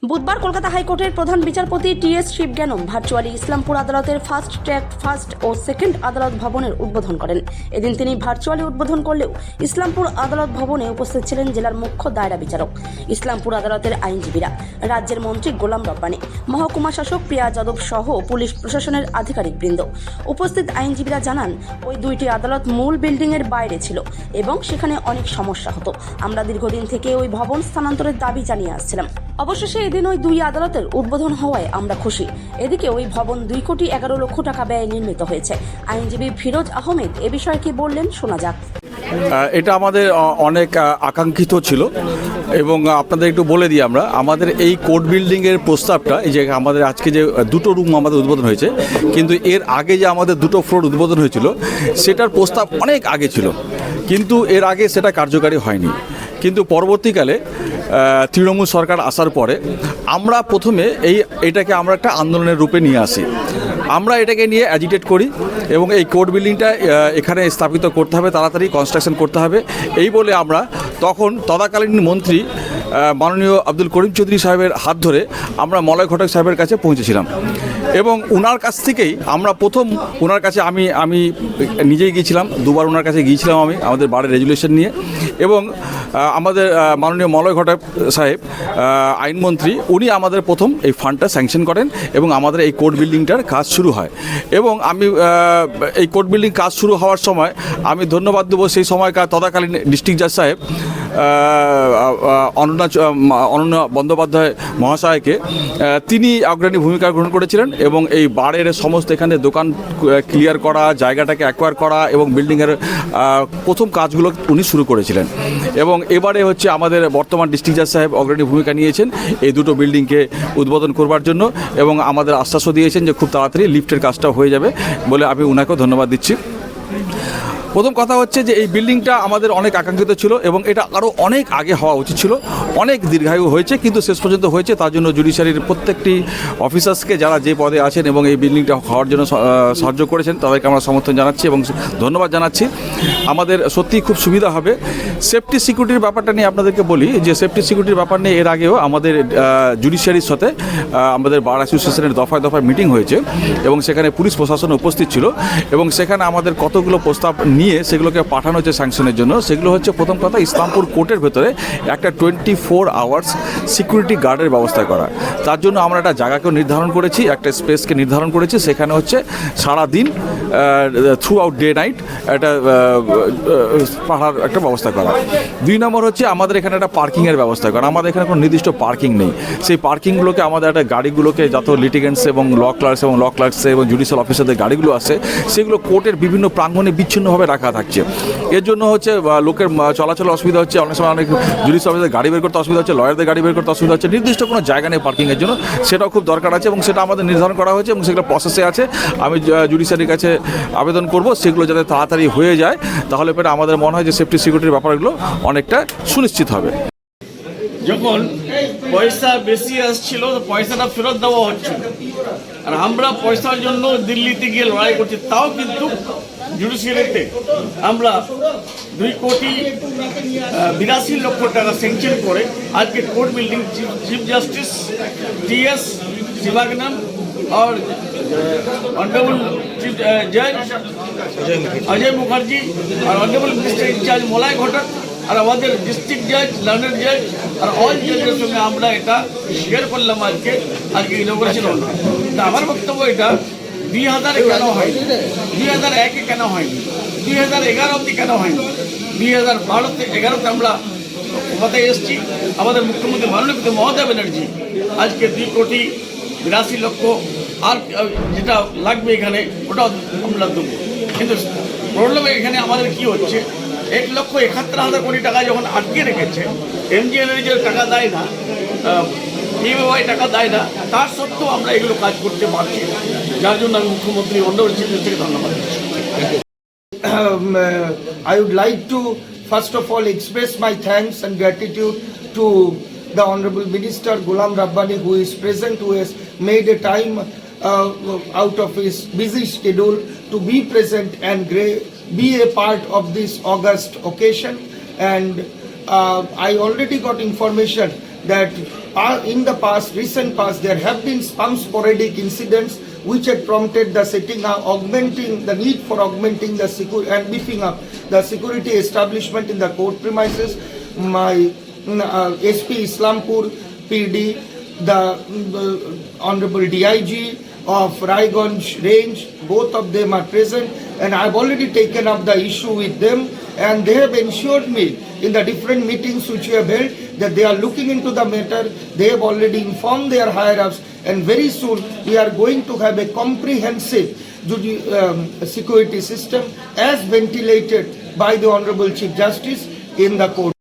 বুধবার কলকাতা হাইকোর্টের প্রধান বিচারপতি টি.এস. শিবজ্ঞানম ভার্চুয়ালি ইসলামপুর আদালতের ফাস্ট ট্র্যাক ফার্স্ট ও সেকেন্ড আদালত ভবনের উদ্বোধন করেন। এদিন তিনি ভার্চুয়ালি উদ্বোধন করলেও ইসলামপুর আদালত ভবনে উপস্থিত ছিলেন জেলার মুখ্য দায়রা বিচারক, ইসলামপুর আদালতের আইনজীবীরা, রাজ্যের মন্ত্রী গোলাম রব্বানী, মহকুমা শাসক প্রিয়া যাদব সহ পুলিশ প্রশাসনের আধিকারিকবৃন্দ। উপস্থিত আইনজীবীরা জানান, ওই দুইটি আদালত মূল বিল্ডিংয়ের বাইরে ছিল এবং সেখানে অনেক সমস্যা হতো। আমরা দীর্ঘদিন থেকে ওই ভবন স্থানান্তরের দাবি জানিয়ে আসছিলাম। অবশেষে এদিন ওই দুই আদালতের উদ্বোধন হওয়ায় আমরা খুশি। এদিকে ওই ভবন 2,11,00,000 টাকা ব্যয়ে নির্মিত হয়েছে। আইনজীবী ফিরোজ আহমেদ এ বিষয়ে কি বললেন শোনা যাক। এটা আমাদের অনেক আকাঙ্ক্ষিত ছিল এবং আপনাদের একটু বলে দিই, আমাদের এই কোর্ট বিল্ডিংয়ের প্রস্তাবটা, এই যে আমাদের আজকে যে দুটো রুম আমাদের উদ্বোধন হয়েছে, কিন্তু এর আগে যে আমাদের দুটো ফ্লোর উদ্বোধন হয়েছিল সেটার প্রস্তাব অনেক আগে ছিল, কিন্তু এর আগে সেটা কার্যকারী হয়নি। কিন্তু পরবর্তীকালে তৃণমূল সরকার আসার পরে আমরা প্রথমে এটাকে আমরা একটা আন্দোলনের রূপে নিয়ে আসি। আমরা এটাকে নিয়ে অ্যাজিটেট করি এবং এই কোর্ট বিল্ডিংটা এখানে স্থাপিত করতে হবে, তাড়াতাড়ি কনস্ট্রাকশন করতে হবে, এই বলে আমরা তখন তদাকালীন মন্ত্রী মাননীয় আব্দুল করিম চৌধুরী সাহেবের হাত ধরে আমরা মলয় ঘটক সাহেবের কাছে পৌঁছেছিলাম এবং ওনার কাছ থেকেই আমরা প্রথম ওনার কাছে আমি নিজেই গিয়েছিলাম, দুবার ওনার কাছে গিয়েছিলাম আমি আমাদের বারের রেজুলেশন নিয়ে, এবং আমাদের মাননীয় মলয় ঘটক সাহেব আইনমন্ত্রী, উনি আমাদের প্রথম এই ফান্ডটা স্যাংশন করেন এবং আমাদের এই কোর্ট বিল্ডিংটার কাজ শুরু হয়। এবং আমি এই কোর্ট বিল্ডিং কাজ শুরু হওয়ার সময় আমি ধন্যবাদ দেবো সেই সময়কার তদাকালীন ডিস্ট্রিক্ট জাজ সাহেব অনন্যা বন্দ্যোপাধ্যায় মহাশয়কে। তিনি অগ্রণী ভূমিকা গ্রহণ করেছিলেন এবং এই বারের সমস্ত এখানে দোকান ক্লিয়ার করা, জায়গাটাকে অ্যাকোয়ার করা এবং বিল্ডিংয়ের প্রথম কাজগুলো উনি শুরু করেছিলেন। এবং এবারে হচ্ছে আমাদের বর্তমান ডিস্ট্রিক্ট জাজ সাহেব অগ্রণী ভূমিকা নিয়েছেন এই দুটো বিল্ডিংকে উদ্বোধন করবার জন্য এবং আমাদের আশ্বাসও দিয়েছেন যে খুব তাড়াতাড়ি লিফটের কাজটা হয়ে যাবে বলে আমি ওনাকেও ধন্যবাদ দিচ্ছি। প্রথম কথা হচ্ছে যে এই বিল্ডিংটা আমাদের অনেক আকাঙ্ক্ষিত ছিল এবং এটা আরও অনেক আগে হওয়া উচিত ছিল। অনেক দীর্ঘায়ু হয়েছে কিন্তু শেষ পর্যন্ত হয়েছে, তার জন্য জুডিশিয়ারির প্রত্যেকটি অফিসার্সকে যারা যে পদে আছেন এবং এই বিল্ডিংটা হওয়ার জন্য সাহায্য করেছেন তাদেরকে আমরা সমর্থন জানাচ্ছি এবং ধন্যবাদ জানাচ্ছি। আমাদের সত্যিই খুব সুবিধা হবে। সেফটি সিকিউরিটির ব্যাপারটা নিয়ে আপনাদেরকে বলি যে সেফটি সিকিউরিটির ব্যাপার নিয়ে এর আগেও আমাদের জুডিশিয়ারির সাথে আমাদের বার অ্যাসোসিয়েশনের দফায় দফায় মিটিং হয়েছে এবং সেখানে পুলিশ প্রশাসন উপস্থিত ছিল এবং সেখানে আমাদের কতগুলো প্রস্তাব নিয়ে সেগুলোকে পাঠানো হচ্ছে স্যাংশনের জন্য। সেগুলো হচ্ছে প্রথম কথা, ইসলামপুর কোর্টের ভেতরে একটা 24 আওয়ার্স সিকিউরিটি গার্ডের ব্যবস্থা করা। তার জন্য আমরা একটা জায়গাকেও নির্ধারণ করেছি, একটা স্পেসকে নির্ধারণ করেছি, সেখানে হচ্ছে সারাদিন থ্রু আউট ডে নাইট একটা পাহাড় একটা ব্যবস্থা করা। 2 নম্বর হচ্ছে আমাদের এখানে একটা পার্কিংয়ের ব্যবস্থা করা। আমাদের এখানে কোনো নির্দিষ্ট পার্কিং নেই, সেই পার্কিংগুলোকে আমাদের একটা গাড়িগুলোকে যত লিটিগেন্টস এবং ল ক্লার্কস এবং জুডিশিয়াল অফিসারদের গাড়িগুলো আছে সেগুলো কোর্টের বিভিন্ন প্রাঙ্গণে বিচ্ছিন্নভাবে রাখা থাকছে। এর জন্য হচ্ছে লোকের চলাচলের অসুবিধা হচ্ছে, অনেক সময় অনেক জুডিশিয়াল অফিসার গাড়ি বের করতে অসুবিধা হচ্ছে, লয়ারদের গাড়ি বের করতে অসুবিধা হচ্ছে। নির্দিষ্ট কোনো জায়গা নেই পার্কিংয়ের জন্য, সেটাও খুব দরকার আছে এবং সেটা আমাদের নির্ধারণ করা হয়েছে এবং সেগুলো প্রসেসে আছে। আমি জুডিশিয়ারির কাছে আবেদন করব সেগুলো যাতে তাড়াতাড়ি হয়ে যায়, তাহলে পরে আমাদের মনে হয় যে সেফটি সিকিউরিটির ব্যাপারগুলো অনেকটা সুনিশ্চিত হবে। যখন পয়সা বেশি আসছিল পয়সাটা ফেরত দেওয়া হচ্ছে, আর আমরা পয়সার জন্য দিল্লিতে গিয়ে লড়াই করছি, তাও কিন্তু জুডিশিয়ারিতে আমরা 2,82,00,000 টাকা স্যাংশন করে আজকে court building chief justice T.S.. Sivagnanam और ऑनरेबल चीफ जज अजय मुखर्जी और ऑनरेबल मिनिस्टर इंचार्ज मलय घटक और আমাদের ডিস্ট্রিক্ট জাজ, লার্নার জাজ আর অল জাজের সঙ্গে আমরা এটা শেয়ার করলাম আজকে ইনগ্রেশন হল। তা আমার বক্তব্য এটা 2000-এ কেন হয়নি, 2001-এ কেন হয়নি, 2011 অবধি কেন হয়নি, 2012-11-তে আমরা ক্ষমতায় এসেছি। আমাদের মুখ্যমন্ত্রী মাননীয় মমতা ব্যানার্জি আজকে 2,82,00,000 আর যেটা লাগবে এখানে ওটাও আমরা দেবো। কিন্তু প্রবলেম এখানে আমাদের কি হচ্ছে, 1,71,000 কোটি টাকা যখন আটকে রেখেছে, এমজিএনআরজি টাকা দেয় না, পিএমওয়াই টাকা দেয় না, তার সত্ত্বেও আমরা এগুলো কাজ করতে পারছি, যার জন্য আমি মুখ্যমন্ত্রী অন্যান্য থেকে ধন্যবাদ দিচ্ছি। I would like to first of all express my thanks and gratitude to the Honorable Minister Golam Rabbani, who is present, who has made a time out of his busy schedule to be present and be a part of this August occasion. And I already got information that in the past, recent past, there have been some sporadic incidents which had prompted the setting up, augmenting the need for augmenting the security and beefing up the security establishment in the court premises. My SP Islampur PD, the Honorable DIG of Raiganj range, both of them are present, and I've already taken up the issue with them, and they have ensured me in the different meetings which we have held that they are looking into the matter. They have already informed their higher-ups, and very soon we are going to have a comprehensive security system as ventilated by the Honorable Chief Justice in the court.